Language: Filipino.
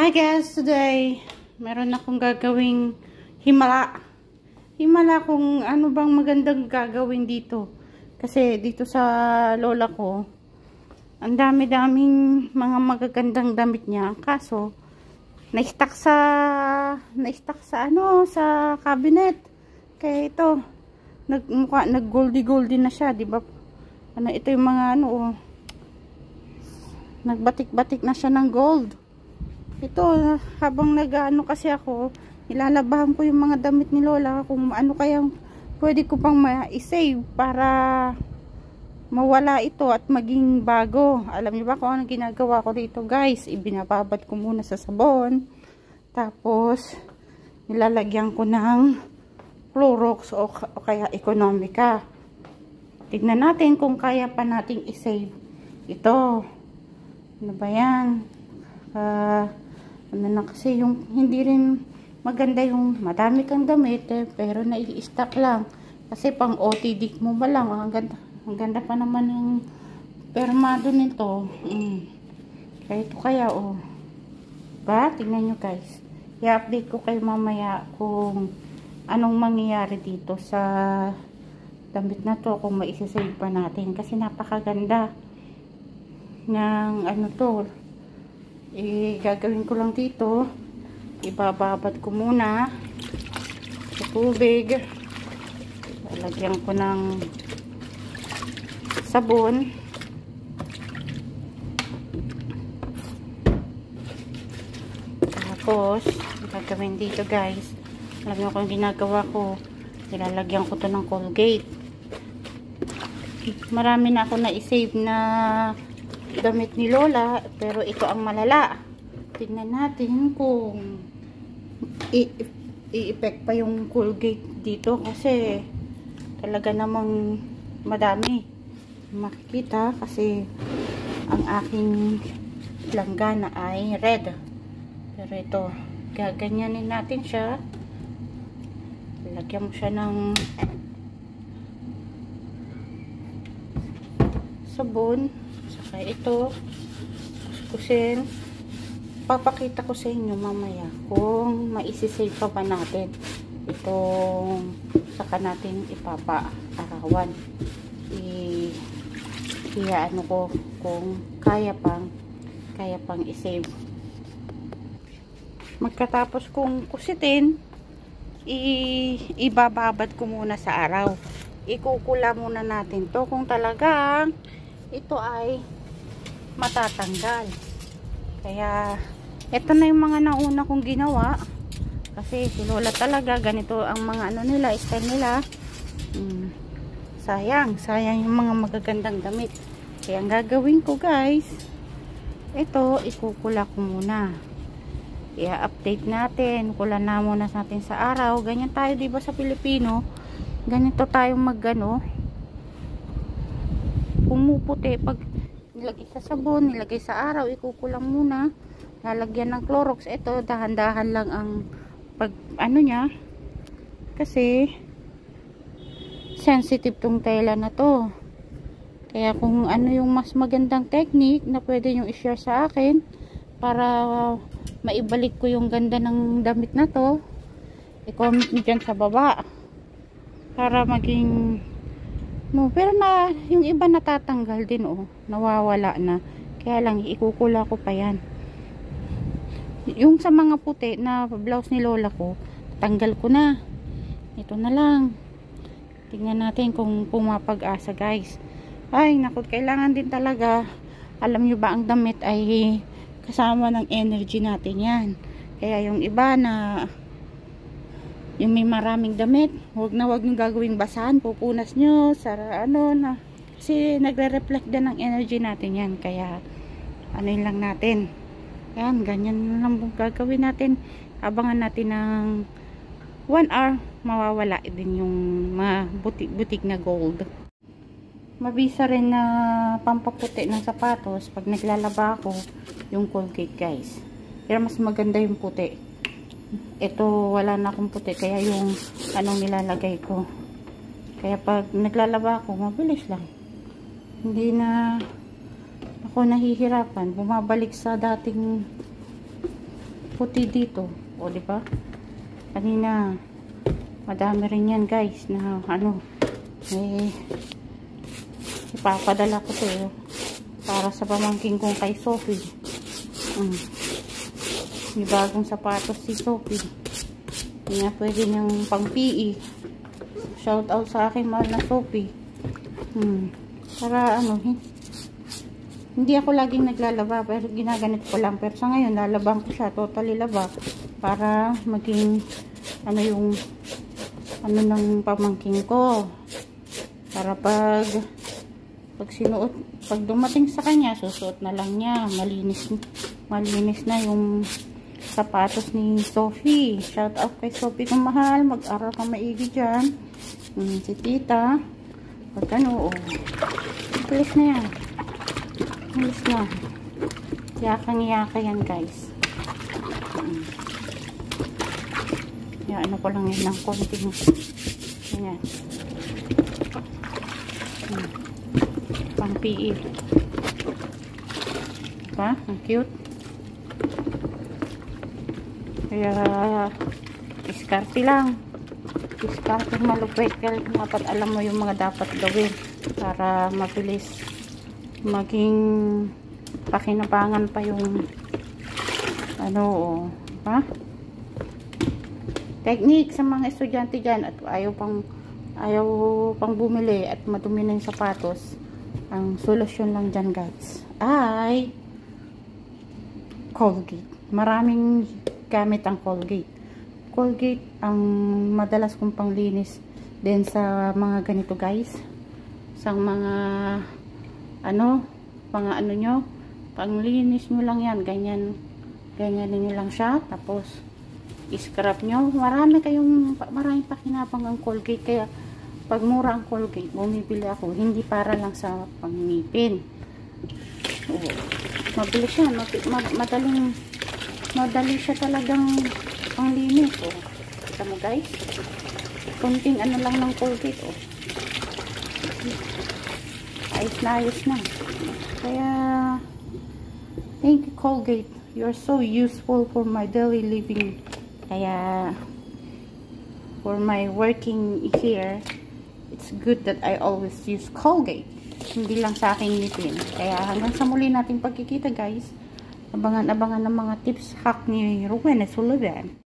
Hi guys, today meron akong gagawing himala. Himala kung ano bang magandang gagawin dito. Kasi dito sa lola ko, ang dami-daming mga magagandang damit niya. Kaso, na-stuck sa cabinet. Kaya ito, nag-goldy-goldy na siya, di ba? Ano, ito yung mga nagbatik-batik na siya ng gold. Ito, habang nag-ano kasi ako, nilalabahan ko yung mga damit ni lola kung ano kayang pwede ko pang ma-save para mawala ito at maging bago. Alam niyo ba kung ano ginagawa ko dito, guys? Ibinababad ko muna sa sabon, tapos nilalagyan ko ng Clorox o kaya Economica. Tignan natin kung kaya pa nating i-save ito. Ano ba yan? Ano na kasi yung hindi rin maganda yung madami kang damit pero nai-stock lang kasi pang OTD mo ba lang. Ang ganda pa naman ng permado nito. Kaya ito kaya ba? Tingnan nyo guys, i-update ko kayo mamaya kung anong mangyayari dito sa damit na to, kung maisasave pa natin kasi napakaganda ng ano to. Gagawin ko lang dito, ibababad ko muna sa tubig, lalagyan ko ng sabon, tapos gagawin dito guys, alam nyo kung ginagawa ko, ilalagyan ko to ng Colgate. Marami na ako na-save na damit ni lola, pero ito ang malala. Tingnan natin kung i-effect pa yung Colgate dito kasi talaga namang madami makikita kasi ang aking langgana ay red. Pero ito, gaganyanin natin siya, lagyan mo siya ng sabon. Saka ito, kuskusin. Papakita ko sa inyo mamaya kung maisisave pa ba natin itong saka natin ipapa-arawan. Ano ko kung kaya pang isave. Magkatapos kong kusitin, ibababad ko muna sa araw. Ikukula muna natin to kung talagang ito ay matatanggal. Kaya ito na yung mga nauna kong ginawa kasi si lola talaga ganito ang mga ano nila, style nila. Sayang yung mga magagandang damit. Kaya ang gagawin ko guys, ito ikukula ko muna, i-update natin, kula na muna natin sa araw. Ganyan tayo diba sa Pilipino, ganito tayo pumuputi pag nilagay sa sabon, nilagay sa araw, ikukulang muna, lalagyan ng Clorox. Ito dahan-dahan lang ang pag ano niya kasi sensitive tong tela na to. Kaya kung ano yung mas magandang technique na pwede nyo i-share sa akin para maibalik ko yung ganda ng damit na to, i-comment nyo dyan sa baba para maging pero na yung iba natatanggal din nawawala na. Kaya lang ikukula ko pa yan. Yung sa mga puti na blouse ni lola ko, tanggal ko na. Ito na lang. Tingnan natin kung pumapag-asa guys. Ay naku, kailangan din talaga, alam nyo ba, ang damit ay kasama ng energy natin yan. Kaya yung iba na yung may maraming damit, wag nyo gagawing basahan, pupunas nyo sa kasi nagre-reflect din ng energy natin yan. Kaya ano yun lang natin, yan, ganyan lang gagawin natin. Abangan natin ng 1 hour, mawawala din yung mga butik na gold. Mabisa rin na pampaputi ng sapatos pag naglalaba ako yung Colgate guys, pero mas maganda yung puti. Ito wala na akong puti, kaya yung anong nilalagay ko, kaya pag naglalaba ako mabilis lang, hindi na ako nahihirapan bumabalik sa dating puti dito. O, di ba? Kanina, madami rin yan, guys, na ano, ipapadala ko to para sa pamangking kong kay Sophie. May bagong sapatos si Sophie. Hindi nga pwede niyang pang PE. Shout out sa akin, mahal na Sophie. Para ano, hindi ako laging naglalaba, pero ginaganit ko lang. Pero sa ngayon, lalabang ko siya, totally laba, para maging ano yung ano ng pamangking ko, para pag sinuot, pag dumating sa kanya, susuot na lang niya, malinis na yung sapatos ni Sophie. Shout out kay Sophie kung mahal, mag-aral ka maigi dyan. Si tita, pag ano, alis na yan, alis na, yakang-yaka yan, guys. Ano ko lang yan ng konting ganyan, pang PE, diba? Ang cute. Kaya diskarte lang, diskarte malupit. Kaya dapat alam mo yung mga dapat gawin para mabilis maging pakinabangan pa yung ano, diba? Technique sa mga estudyante dyan at ayaw pang bumili at madumi na yung sapatos. Ang solusyon lang dyan, guys, ay Colgate. Maraming gamit ang Colgate. Colgate ang madalas kong panglinis din sa mga ganito, guys. Sa mga ano nyo, panglinis nyo lang yan, ganyan nyo lang siya, tapos i-scrub nyo. Maraming pakinabang ang Colgate, kaya pag mura ang Colgate, bumibili ako, hindi para lang sa pangngipin. Mabilis siya, madali siya talagang panglinis. Kita mo, guys, konting ano lang ng Colgate, ayos na. Kaya thank you, Colgate, you're so useful for my daily living. Kaya for my working here, it's good that I always use Colgate, hindi lang sa aking ngipin. Kaya hanggang sa muli nating pagkikita, guys, abangan ng mga tips hack ni Rowena Sullivan.